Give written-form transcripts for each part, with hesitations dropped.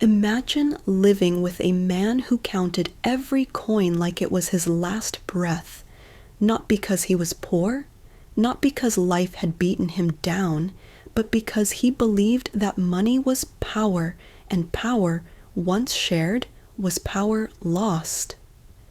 Imagine living with a man who counted every coin like it was his last breath, not because he was poor, not because life had beaten him down, but because he believed that money was power, and power, once shared, was power lost.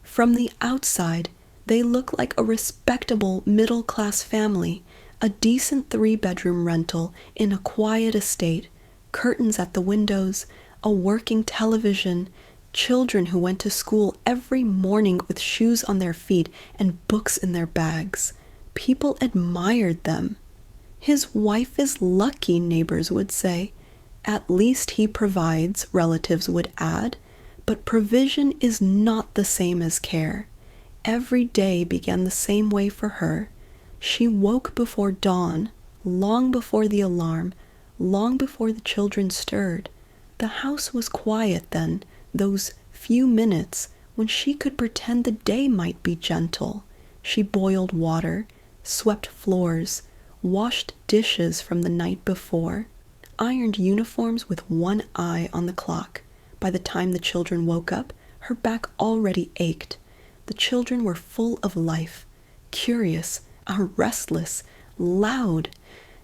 From the outside, they look like a respectable middle-class family, a decent 3-bedroom rental in a quiet estate, curtains at the windows, a working television, children who went to school every morning with shoes on their feet and books in their bags. People admired them. His wife is lucky, neighbors would say. At least he provides, relatives would add. But provision is not the same as care. Every day began the same way for her. She woke before dawn, long before the alarm, long before the children stirred. The house was quiet then, those few minutes when she could pretend the day might be gentle. She boiled water, swept floors, washed dishes from the night before, ironed uniforms with one eye on the clock. By the time the children woke up, her back already ached. The children were full of life, curious, restless, loud.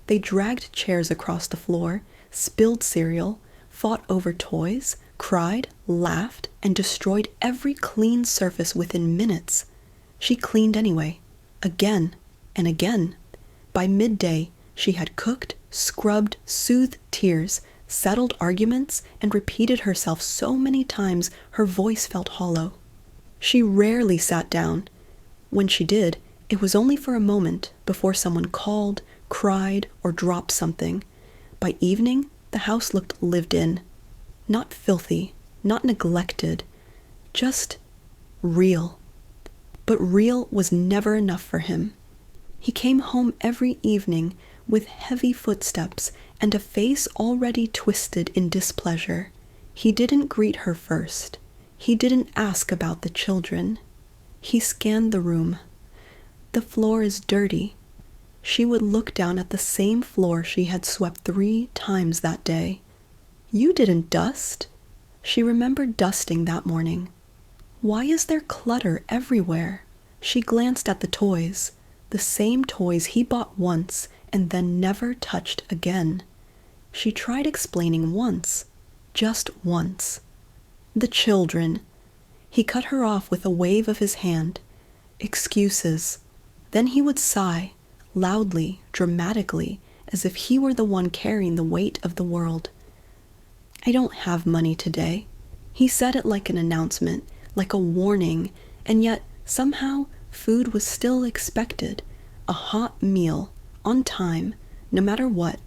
They dragged chairs across the floor, spilled cereal, fought over toys, cried, laughed, and destroyed every clean surface within minutes. She cleaned anyway, again and again. By midday, she had cooked, scrubbed, soothed tears, settled arguments, and repeated herself so many times her voice felt hollow. She rarely sat down. When she did, it was only for a moment before someone called, cried, or dropped something. By evening, the house looked lived in. Not filthy, not neglected, just real. But real was never enough for him. He came home every evening with heavy footsteps and a face already twisted in displeasure. He didn't greet her first. He didn't ask about the children. He scanned the room. The floor is dirty. She would look down at the same floor she had swept 3 times that day. You didn't dust. She remembered dusting that morning. Why is there clutter everywhere? She glanced at the toys, the same toys he bought once and then never touched again. She tried explaining once, just once. The children. He cut her off with a wave of his hand. Excuses. Then he would sigh, loudly, dramatically, as if he were the one carrying the weight of the world. I don't have money today. He said it like an announcement, like a warning, and yet, somehow, food was still expected. A hot meal, on time, no matter what.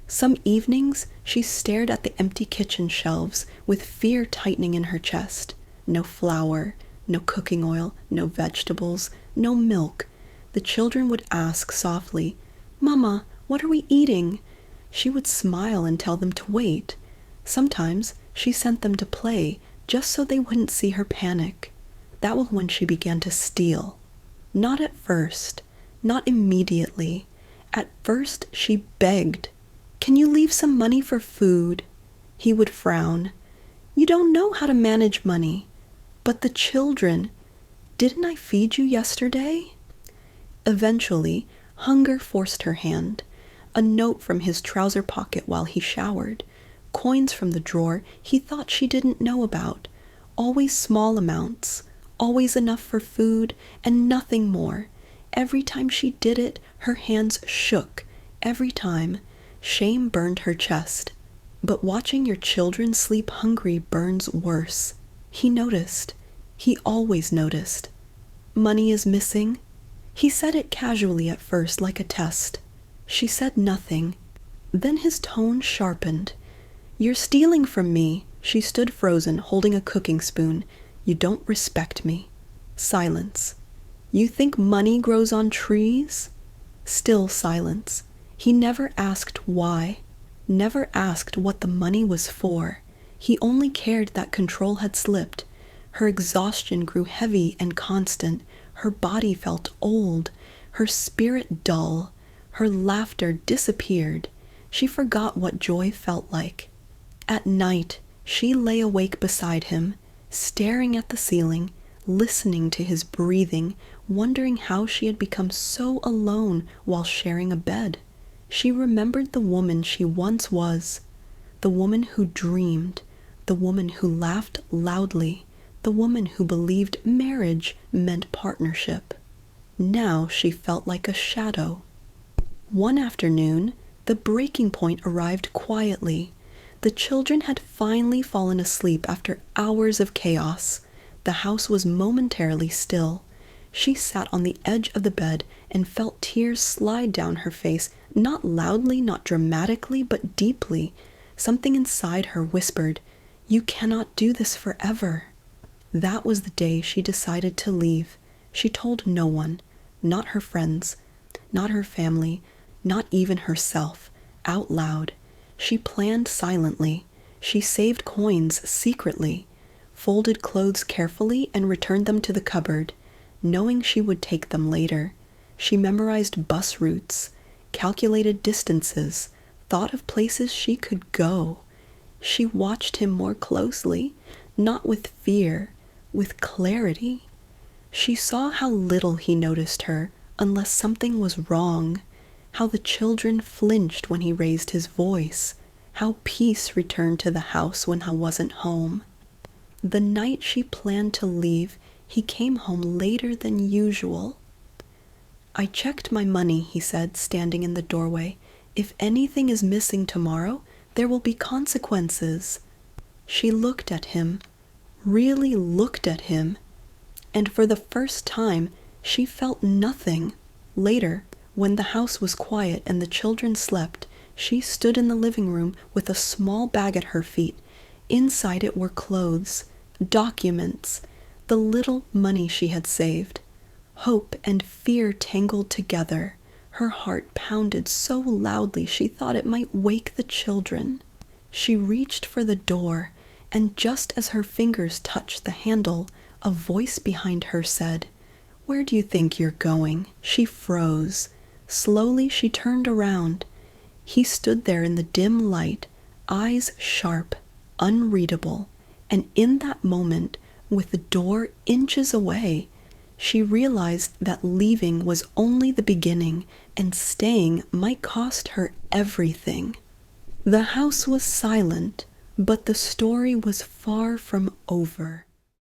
Some evenings, she stared at the empty kitchen shelves with fear tightening in her chest. No flour, no cooking oil, no vegetables, no milk. The children would ask softly, "Mama, what are we eating?" She would smile and tell them to wait. Sometimes she sent them to play just so they wouldn't see her panic. That was when she began to steal. Not at first, not immediately. At first she begged, "Can you leave some money for food?" He would frown. "You don't know how to manage money." But the children, "Didn't I feed you yesterday?" Eventually, hunger forced her hand. A note from his trouser pocket while he showered. Coins from the drawer he thought she didn't know about. Always small amounts. Always enough for food and nothing more. Every time she did it, her hands shook. Every time. Shame burned her chest. But watching your children sleep hungry burns worse. He noticed. He always noticed. Money is missing. He said it casually at first, like a test. She said nothing. Then his tone sharpened. "You're stealing from me." She stood frozen, holding a cooking spoon. "You don't respect me." Silence. "You think money grows on trees?" Still silence. He never asked why. Never asked what the money was for. He only cared that control had slipped. Her exhaustion grew heavy and constant. Her body felt old. Her spirit dull. Her laughter disappeared. She forgot what joy felt like. At night, She lay awake beside him, staring at the ceiling, listening to his breathing, wondering how she had become so alone while sharing a bed. She remembered the woman she once was, the woman who dreamed, the woman who laughed loudly, the woman who believed marriage meant partnership. Now she felt like a shadow. One afternoon, the breaking point arrived quietly. The children had finally fallen asleep after hours of chaos. The house was momentarily still. She sat on the edge of the bed and felt tears slide down her face, not loudly, not dramatically, but deeply. Something inside her whispered, "You cannot do this forever." That was the day she decided to leave. She told no one, not her friends, not her family, not even herself, out loud. She planned silently. She saved coins secretly, folded clothes carefully and returned them to the cupboard, knowing she would take them later. She memorized bus routes, calculated distances, thought of places she could go. She watched him more closely, not with fear, with clarity. She saw how little he noticed her unless something was wrong, how the children flinched when he raised his voice, how peace returned to the house when he wasn't home. The night she planned to leave, he came home later than usual. "I checked my money," he said, standing in the doorway. "If anything is missing tomorrow, there will be consequences." She looked at him, really looked at him, and for the first time she felt nothing. Later, when the house was quiet and the children slept, she stood in the living room with a small bag at her feet. Inside it were clothes, documents, the little money she had saved. Hope and fear tangled together. Her heart pounded so loudly she thought it might wake the children. She reached for the door, and just as her fingers touched the handle, a voice behind her said, "Where do you think you're going?" She froze. Slowly she turned around. He stood there in the dim light, eyes sharp, unreadable, and in that moment, with the door inches away, she realized that leaving was only the beginning, and staying might cost her everything. The house was silent, but the story was far from over.